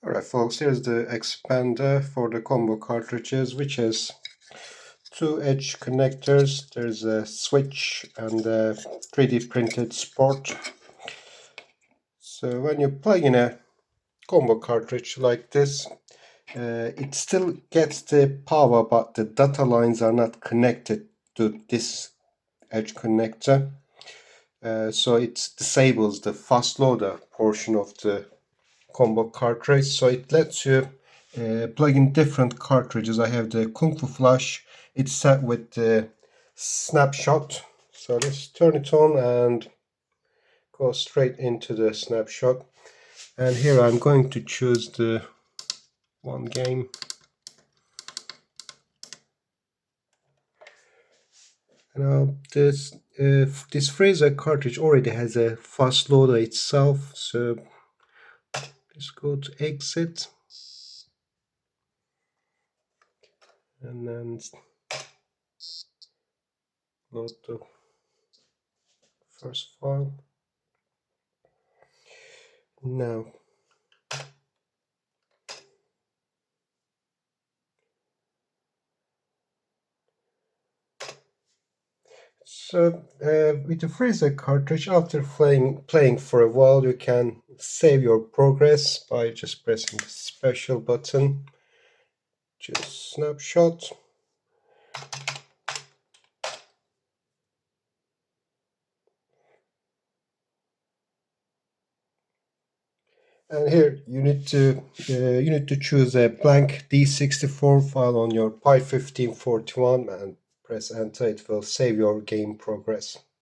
Alright folks, here's the expander for the combo cartridges, which has two edge connectors. There's a switch and a 3D printed sport. So when you plug in a combo cartridge like this, it still gets the power, but the data lines are not connected to this edge connector. So it disables the fast loader portion of the combo cartridge, so it lets you plug in different cartridges. I have the Kung Fu Flash. It's set with the snapshot, so let's turn it on and go straight into the snapshot. And here I'm going to choose the one game. Now this Fraser cartridge already has a fast loader itself, so let's go to exit and then load the first file. Now so with the Fraser cartridge, after playing for a while, you can save your progress by just pressing the special button, just snapshot. And here you need to choose a blank D64 file on your Pi1541 and press enter. It will save your game progress.